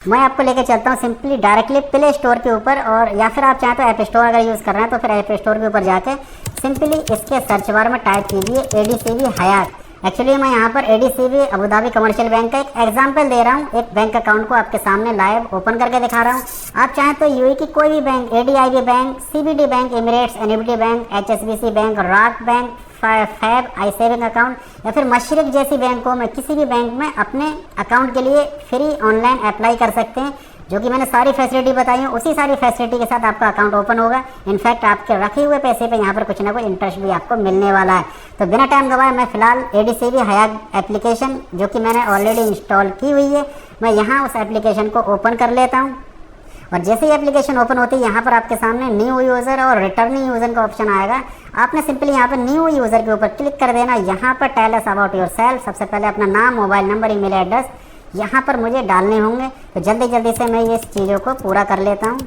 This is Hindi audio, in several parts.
मैं आपको लेकर चलता हूँ सिंपली डायरेक्टली प्ले स्टोर के ऊपर, और या फिर आप चाहें तो ऐप स्टोर अगर यूज़ कर रहे हैं तो फिर ऐप स्टोर के ऊपर जाके सिंपली इसके सर्च बार में टाइप कीजिए एडीसीबी हयात। एक्चुअली मैं यहाँ पर ADCB Abu Dhabi commercial bank का एक एग्जांपल दे रहा हूँ, एक बैंक अकाउंट को आपके सामने लाइव ओपन करके दिखा रहा हूँ। आप चाहें तो यूएई की कोई भी bank, ADIB bank, CBD bank, Emirates, NBD bank, HSBC bank, RAK bank, FAB, आई सेविंग अकाउंट या फिर मशरिक जैसी बैंकों में किसी भी बैंक में अपने अकाउंट के लिए फ्री ऑनलाइन अप्लाई कर सकते हैं। जो कि मैंने सारी फैसिलिटी बताई है, उसी सारी फैसिलिटी के साथ आपका अकाउंट ओपन होगा। इनफैक्ट आपके रखे हुए पैसे पे यहाँ पर कुछ ना कुछ इंटरेस्ट भी आपको मिलने वाला है। तो बिना टाइम गवाए मैं फिलहाल एडीसीबी हयात एप्लीकेशन जो कि मैंने ऑलरेडी इंस्टॉल की हुई है, मैं यहाँ उस एप्लीकेशन को ओपन कर लेता हूँ। और जैसे ही एप्लीकेशन ओपन होती है यहाँ पर आपके सामने न्यू यूज़र और रिटर्निंग यूज़र का ऑप्शन आएगा। आपने सिंपली यहाँ पर न्यू यूज़र के ऊपर क्लिक कर देना। यहाँ पर टेल अस अबाउट योरसेल्फ, सबसे पहले अपना नाम, मोबाइल नंबर, ईमेल एड्रेस यहाँ पर मुझे डालने होंगे। तो जल्दी जल्दी से मैं ये चीज़ों को पूरा कर लेता हूँ।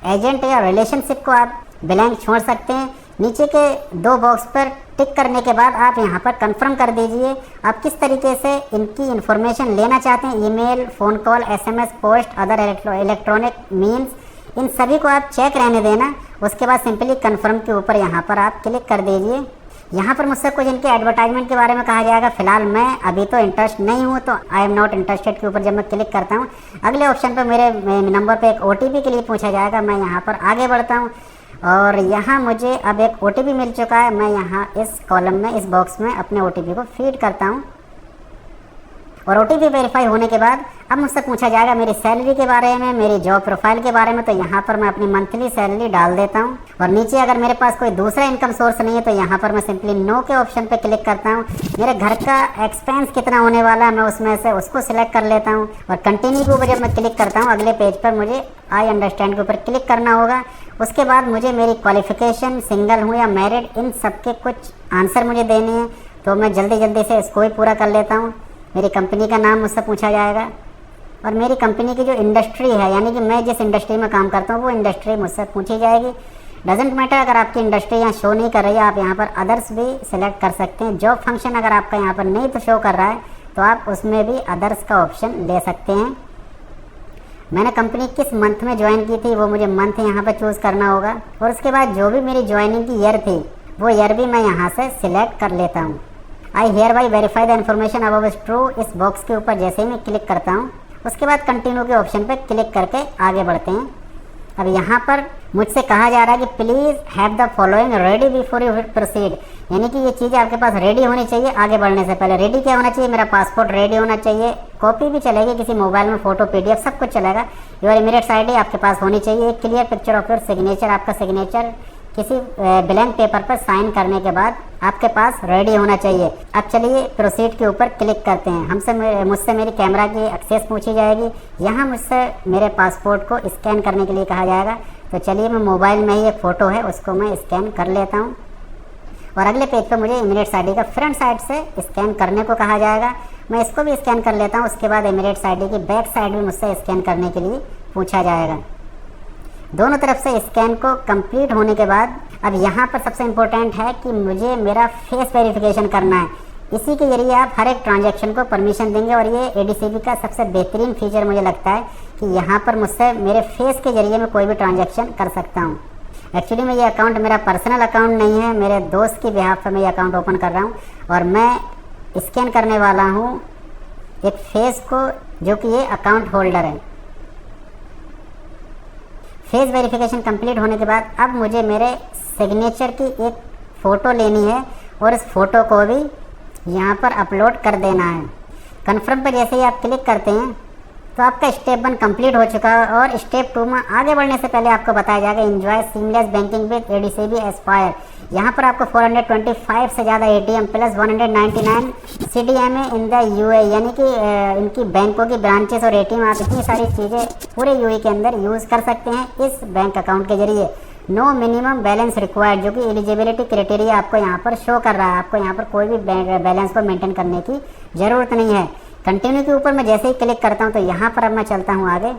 एजेंट या रिलेशनशिप को आप ब्लैंक छोड़ सकते हैं। नीचे के दो बॉक्स पर टिक करने के बाद आप यहाँ पर कंफर्म कर दीजिए आप किस तरीके से इनकी इन्फॉर्मेशन लेना चाहते हैं। Email, phone call, SMS, post, other electronic means, इन सभी को आप चेक रहने देना। उसके बाद सिंपली कंफर्म के ऊपर यहाँ पर आप क्लिक कर दीजिए। यहाँ पर मुझसे कुछ इनके एडवर्टाइजमेंट के बारे में कहा जाएगा। फिलहाल मैं अभी तो इंटरेस्ट नहीं हूँ, तो आई एम नॉट इंटरेस्टेड के ऊपर जब मैं क्लिक करता हूँ, अगले ऑप्शन पर मेरे नंबर पे एक ओटीपी के लिए पूछा जाएगा। मैं यहाँ पर आगे बढ़ता हूँ और यहाँ मुझे अब एक ओटीपी मिल चुका है। मैं यहाँ इस कॉलम में, इस बॉक्स में अपने ओटीपी को फीड करता हूँ और ओटीपी वेरीफाई होने के बाद अब मुझसे पूछा जाएगा मेरी सैलरी के बारे में, मेरी जॉब प्रोफाइल के बारे में। तो यहाँ पर मैं अपनी मंथली सैलरी डाल देता हूँ और नीचे अगर मेरे पास कोई दूसरा इनकम सोर्स नहीं है तो यहाँ पर मैं सिंपली नो के ऑप्शन पे क्लिक करता हूँ। मेरे घर का एक्सपेंस कितना होने वाला है मैं उसमें से उसको सिलेक्ट कर लेता हूँ और कंटिन्यू के ऊपर जब मैं क्लिक करता हूँ अगले पेज पर मुझे आई अंडरस्टैंड के ऊपर क्लिक करना होगा। उसके बाद मुझे मेरी क्वालिफिकेशन, सिंगल हूँ या मैरिड, इन सब के कुछ आंसर मुझे देने हैं। तो मैं जल्दी जल्दी से इसको ही पूरा कर लेता हूँ। मेरी कंपनी का नाम मुझसे पूछा जाएगा और मेरी कंपनी की जो इंडस्ट्री है, यानी कि मैं जिस इंडस्ट्री में काम करता हूँ वो इंडस्ट्री मुझसे पूछी जाएगी। डजेंट मैटर अगर आपकी इंडस्ट्री यहाँ शो नहीं कर रही है, आप यहाँ पर अदर्स भी सिलेक्ट कर सकते हैं। जॉब फंक्शन अगर आपका यहाँ पर नहीं तो शो कर रहा है तो आप उसमें भी अदर्स का ऑप्शन ले सकते हैं। मैंने कंपनी किस मंथ में ज्वाइन की थी वो मुझे मंथ यहाँ पर चूज़ करना होगा और उसके बाद जो भी मेरी ज्वाइनिंग की ईयर थी वो ईयर भी मैं यहाँ से सिलेक्ट कर लेता हूँ। I hereby verify the information above is true, इस बॉक्स के ऊपर जैसे ही मैं क्लिक करता हूँ उसके बाद कंटिन्यू के ऑप्शन पर क्लिक करके आगे बढ़ते हैं। अब यहाँ पर मुझसे कहा जा रहा है कि please have the following ready before you proceed, यानी कि ये चीज़ें आपके पास रेडी होनी चाहिए आगे बढ़ने से पहले। रेडी क्या होना चाहिए? मेरा पासपोर्ट रेडी होना चाहिए, कॉपी भी चलेगी किसी मोबाइल में, फोटो, पीडीएफ सब कुछ चलेगा। योर इमीडिएट आईडी आपके पास होनी चाहिए। एक clear picture of your signature, आपका सिग्नेचर किसी ब्लैंक पेपर पर साइन करने के बाद आपके पास रेडी होना चाहिए। अब चलिए प्रोसीड के ऊपर क्लिक करते हैं। मुझसे मेरी कैमरा की एक्सेस पूछी जाएगी। यहाँ मुझसे मेरे पासपोर्ट को स्कैन करने के लिए कहा जाएगा। तो चलिए मैं मोबाइल में ही एक फ़ोटो है उसको मैं स्कैन कर लेता हूँ और अगले पेज पर मुझे इमीडिएट आईडी का फ्रंट साइड से स्कैन करने को कहा जाएगा। मैं इसको भी स्कैन कर लेता हूँ। उसके बाद इमीडिएट आईडी की बैक साइड भी मुझसे स्कैन करने के लिए पूछा जाएगा। दोनों तरफ से स्कैन को कंप्लीट होने के बाद अब यहाँ पर सबसे इम्पोर्टेंट है कि मुझे मेरा फेस वेरिफिकेशन करना है। इसी के जरिए आप हर एक ट्रांजैक्शन को परमिशन देंगे और ये एडीसीबी का सबसे बेहतरीन फीचर मुझे लगता है कि यहाँ पर मुझसे मेरे फेस के जरिए मैं कोई भी ट्रांजैक्शन कर सकता हूँ। एक्चुअली में ये अकाउंट मेरा पर्सनल अकाउंट नहीं है, मेरे दोस्त की बिहाफ पर मैं ये अकाउंट ओपन कर रहा हूँ और मैं स्कैन करने वाला हूँ एक फेस को जो कि ये अकाउंट होल्डर है। फेस वेरिफिकेशन कंप्लीट होने के बाद अब मुझे मेरे सिग्नेचर की एक फ़ोटो लेनी है और इस फ़ोटो को भी यहाँ पर अपलोड कर देना है। कन्फर्म पर जैसे ही आप क्लिक करते हैं तो आपका स्टेप 1 कंप्लीट हो चुका है और स्टेप 2 में आगे बढ़ने से पहले आपको बताया जाएगा enjoy seamless banking with ADCB Aspire. यहाँ पर आपको 425 से ज़्यादा ATM plus 199 CDMA in the UAE, यानी कि इनकी बैंकों की ब्रांचेस और एटीएम, आप इतनी सारी चीज़ें पूरे यूए के अंदर यूज़ कर सकते हैं इस बैंक अकाउंट के जरिए। नो मिनिमम बैलेंस रिक्वायर्ड, जो कि एलिजिबिलिटी क्राइटेरिया आपको यहाँ पर शो कर रहा है। आपको यहाँ पर कोई भी बैलेंस को मेंटेन करने की ज़रूरत नहीं है। कंटिन्यू के ऊपर मैं जैसे ही क्लिक करता हूँ तो यहाँ पर अब मैं चलता हूँ आगे।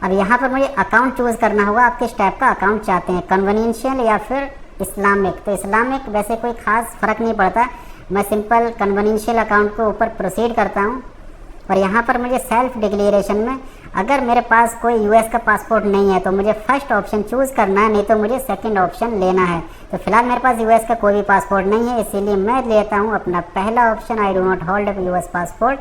अब यहाँ पर मुझे अकाउंट चूज़ करना होगा। आप किस टाइप का अकाउंट चाहते हैं, कन्वीनियंशियल या फिर इस्लामिक? तो इस्लामिक वैसे कोई ख़ास फ़र्क नहीं पड़ता, मैं सिंपल कन्वीनियंशियल अकाउंट को ऊपर प्रोसीड करता हूँ और यहाँ पर मुझे सेल्फ डिक्लेरेशन में अगर मेरे पास कोई यूएस का पासपोर्ट नहीं है तो मुझे फर्स्ट ऑप्शन चूज़ करना है, नहीं तो मुझे सेकंड ऑप्शन लेना है। तो फिलहाल मेरे पास यूएस का कोई भी पासपोर्ट नहीं है, इसीलिए मैं लेता हूँ अपना पहला option, I do not hold a US passport.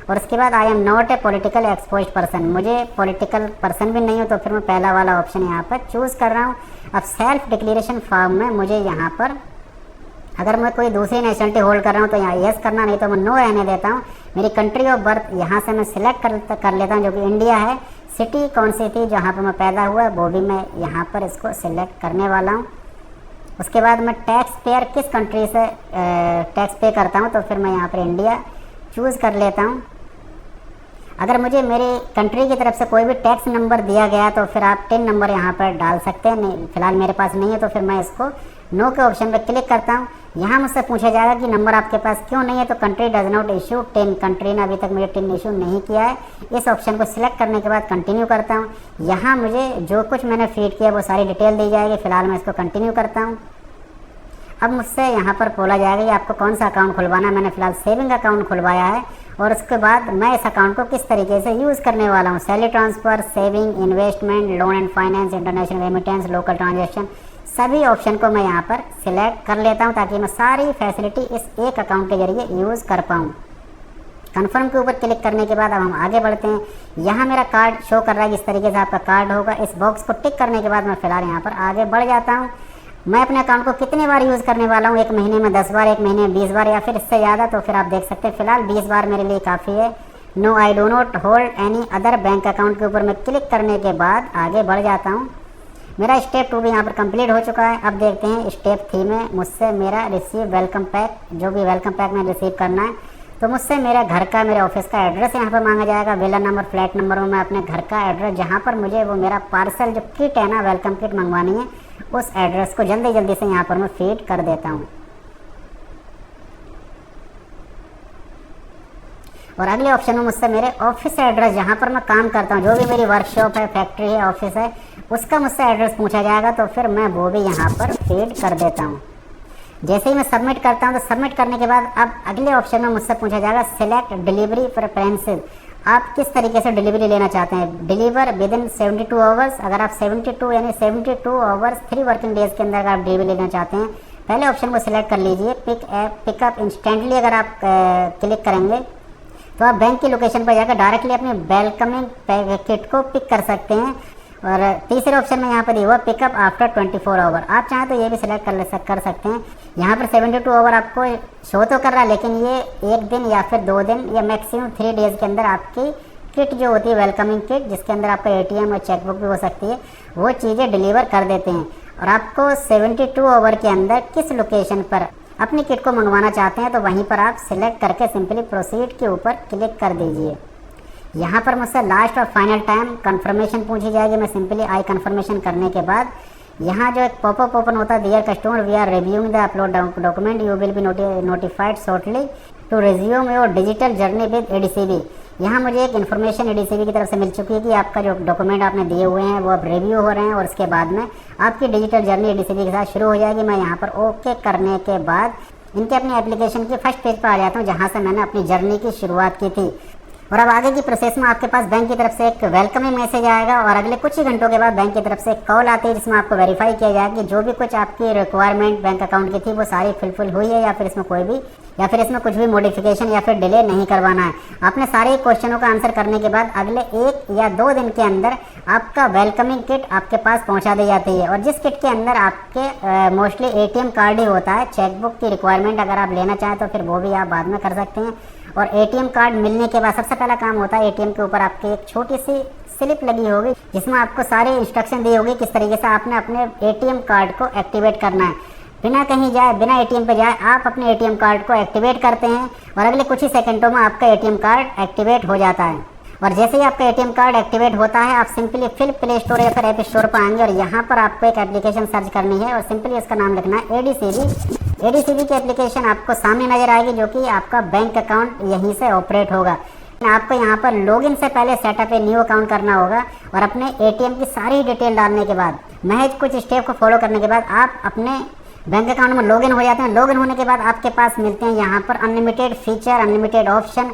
और उसके बाद I am not a political exposed person, मुझे पॉलिटिकल पर्सन भी नहीं हो, तो फिर मैं पहला वाला ऑप्शन यहाँ पर चूज़ कर रहा हूँ। अब सेल्फ डिक्लेरेशन फॉर्म में मुझे यहाँ पर अगर मैं कोई दूसरी नेशनलिटी होल्ड कर रहा हूँ तो यहाँ यस करना, नहीं तो मैं नो रहने देता हूँ। मेरी कंट्री ऑफ बर्थ यहाँ से मैं सिलेक्ट कर लेता हूँ, जो कि इंडिया है। सिटी कौन सी थी जहाँ पर मैं पैदा हुआ वो भी मैं यहाँ पर इसको सिलेक्ट करने वाला हूँ। उसके बाद मैं टैक्स पेयर किस कंट्री से टैक्स पे करता हूँ, तो फिर मैं यहाँ पर इंडिया चूज़ कर लेता हूँ। अगर मुझे मेरी कंट्री की तरफ से कोई भी टैक्स नंबर दिया गया तो फिर आप 10 नंबर यहाँ पर डाल सकते हैं, नहीं फिलहाल मेरे पास नहीं है, तो फिर मैं इसको नो के ऑप्शन पर क्लिक करता हूँ। यहाँ मुझसे पूछा जाएगा कि नंबर आपके पास क्यों नहीं है, तो country does not issue 10, country ने अभी तक मुझे 10 इशू नहीं किया है। इस ऑप्शन को सिलेक्ट करने के बाद कंटिन्यू करता हूँ। यहाँ मुझे जो कुछ मैंने फीड किया वो सारी डिटेल दी जाएगी, फिलहाल मैं इसको कंटिन्यू करता हूँ। अब मुझसे यहाँ पर बोला जाएगा कि आपको कौन सा अकाउंट खुलवाना है। मैंने फिलहाल सेविंग अकाउंट खुलवाया है और उसके बाद मैं इस अकाउंट को किस तरीके से यूज़ करने वाला हूँ। Salary transfer, saving, investment, loan and finance, international remittance, local transaction, सभी ऑप्शन को मैं यहाँ पर सिलेक्ट कर लेता हूँ ताकि मैं सारी फैसिलिटी इस एक अकाउंट के जरिए यूज़ कर पाऊँ। कन्फर्म के ऊपर क्लिक करने के बाद अब हम आगे बढ़ते हैं। यहाँ मेरा कार्ड शो कर रहा है किस तरीके से आपका कार्ड होगा। इस बॉक्स को टिक करने के बाद मैं फिलहाल यहाँ पर आगे बढ़ जाता हूँ। मैं अपने अकाउंट को कितने बार यूज़ करने वाला हूँ, एक महीने में 10 बार, एक महीने में 20 बार या फिर इससे ज़्यादा, तो फिर आप देख सकते हैं फिलहाल 20 बार मेरे लिए काफ़ी है। No I do not hold any other bank account के ऊपर मैं क्लिक करने के बाद आगे बढ़ जाता हूँ। मेरा स्टेप 2 भी यहाँ पर कंप्लीट हो चुका है। अब देखते हैं स्टेप 3 में मुझसे मेरा रिसीव वेलकम पैक, जो भी वेलकम पैक में रिसीव करना है, तो मुझसे मेरे घर का, मेरे ऑफिस का एड्रेस यहाँ पर मांगा जाएगा। विला नंबर, फ्लैट नंबर में मैं अपने घर का एड्रेस, जहाँ पर मुझे वो मेरा पार्सल जो किट है ना, वेलकम किट मंगवानी है, उस एड्रेस को जल्दी जल्दी से यहाँ पर मैं फीड कर देता हूँ। और अगले ऑप्शन में मुझसे मेरे ऑफिस एड्रेस, जहाँ पर मैं काम करता हूँ, जो भी मेरी वर्कशॉप है, फैक्ट्री है, ऑफिस है, उसका मुझसे एड्रेस पूछा जाएगा, तो फिर मैं वो भी यहाँ पर फीड कर देता हूँ। जैसे ही मैं सबमिट करता हूँ तो सबमिट करने के बाद अब अगले ऑप्शन में मुझसे पूछा जाएगा सिलेक्ट डिलीवरी प्रेफरेंसेस, आप किस तरीके से डिलीवरी लेना चाहते हैं। डिलीवर विद इन 72 आवर्स, अगर आप 72 यानी 72 आवर्स 3 वर्किंग डेज के अंदर अगर आप डिलीवरी लेना चाहते हैं, पहले ऑप्शन को सिलेक्ट कर लीजिए। पिकअप इंस्टेंटली अगर आप क्लिक करेंगे तो आप बैंक की लोकेशन पर जाकर डायरेक्टली अपने वेलकमिंग किट को पिक कर सकते हैं। और तीसरे ऑप्शन में यहाँ पर दिया हुआ पिकअप आफ्टर 24 आवर, आप चाहें तो ये भी सिलेक्ट कर सकते हैं। यहाँ पर 72 आवर आपको शो तो कर रहा है, लेकिन ये 1 दिन या फिर 2 दिन या मैक्सिमम 3 डेज़ के अंदर आपकी किट जो होती है वेलकमिंग किट, जिसके अंदर आपका ATM और चेकबुक भी हो सकती है, वो चीज़ें डिलीवर कर देते हैं। और आपको 72 आवर के अंदर किस लोकेशन पर अपनी किट को मंगवाना चाहते हैं, तो वहीं पर आप सिलेक्ट करके सिंपली प्रोसीड के ऊपर क्लिक कर दीजिए। यहाँ पर मुझसे लास्ट और फाइनल टाइम कंफर्मेशन पूछी जाएगी। मैं सिंपली आई कंफर्मेशन करने के बाद यहाँ जो एक पॉपअप ओपन होता है, dear customer we are reviewing the upload document, you will be notified shortly to resume your digital journey with ADCB। यहाँ मुझे एक इन्फॉर्मेशन ADCB की तरफ से मिल चुकी है कि आपका जो डॉक्यूमेंट आपने दिए हुए हैं वो अब रिव्यू हो रहे हैं और उसके बाद में आपकी डिजिटल जर्नी ADCB के साथ शुरू हो जाएगी। मैं यहाँ पर ओके करने के बाद इनके अपनी एप्लीकेशन के फर्स्ट पेज पर आ जाता हूँ, जहाँ से मैंने अपनी जर्नी की शुरुआत की थी। और अब आगे की प्रोसेस में आपके पास बैंक की तरफ से एक वेलकमिंग मैसेज आएगा और अगले कुछ ही घंटों के बाद बैंक की तरफ से एक कॉल आती है, जिसमें आपको वेरीफाई किया जाएगा कि जो भी कुछ आपकी रिक्वायरमेंट बैंक अकाउंट की थी वो सारी फुलफिल हुई है या फिर इसमें कुछ भी मॉडिफिकेशन या फिर डिले नहीं करवाना है। आपने सारे क्वेश्चनों का आंसर करने के बाद अगले 1 या 2 दिन के अंदर आपका वेलकमिंग किट आपके पास पहुंचा दी जाती है। और जिस किट के अंदर आपके मोस्टली ATM कार्ड ही होता है, चेकबुक की रिक्वायरमेंट अगर आप लेना चाहें तो फिर वो भी आप बाद में कर सकते हैं। और ATM कार्ड मिलने के बाद सबसे पहला काम होता है, ATM के ऊपर आपकी एक छोटी सी स्लिप लगी होगी जिसमें आपको सारी इंस्ट्रक्शन दी होगी किस तरीके से आपने अपने ATM कार्ड को एक्टिवेट करना है। बिना कहीं जाए, बिना ATM पे जाए आप अपने ATM कार्ड को एक्टिवेट करते हैं और अगले कुछ ही सेकंडों में आपका ATM कार्ड एक्टिवेट हो जाता है। और जैसे ही आपका ATM कार्ड एक्टिवेट होता है, आप सिंपली फिर प्ले स्टोर या फिर ऐप स्टोर पर आएंगे और यहाँ पर आपको एक एप्लीकेशन सर्च करनी है और सिंपली इसका नाम लिखना है ADCB। ADCB की एप्लीकेशन आपको सामने नजर आएगी, जो कि आपका बैंक अकाउंट यहीं से ऑपरेट होगा। आपको यहाँ पर लॉगिन से पहले सेटअप ए न्यू अकाउंट करना होगा और अपने ATM की सारी डिटेल डालने के बाद, महज कुछ स्टेप को फॉलो करने के बाद आप अपने बैंक अकाउंट में लॉगिन हो जाते हैं। लॉगिन होने के बाद आपके पास मिलते हैं यहाँ पर अनलिमिटेड फीचर, अनलिमिटेड ऑप्शन,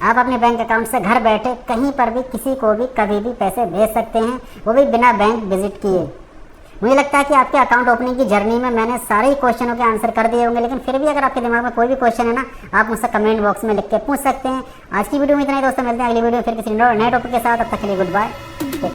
आप अपने बैंक अकाउंट से घर बैठे कहीं पर भी किसी को भी कभी भी पैसे भेज सकते हैं, वो भी बिना बैंक विजिट किए। मुझे लगता है कि आपके अकाउंट ओपनिंग की जर्नी में मैंने सारे ही क्वेश्चनों के आंसर कर दिए होंगे, लेकिन फिर भी अगर आपके दिमाग में कोई भी क्वेश्चन है ना, आप मुझसे कमेंट बॉक्स में लिख के पूछ सकते हैं। आज की वीडियो में इतना ही दोस्तों, मिलते हैं अगली वीडियो में फिर किसी नए टॉपिक के साथ। तब तक के लिए गुड बाय।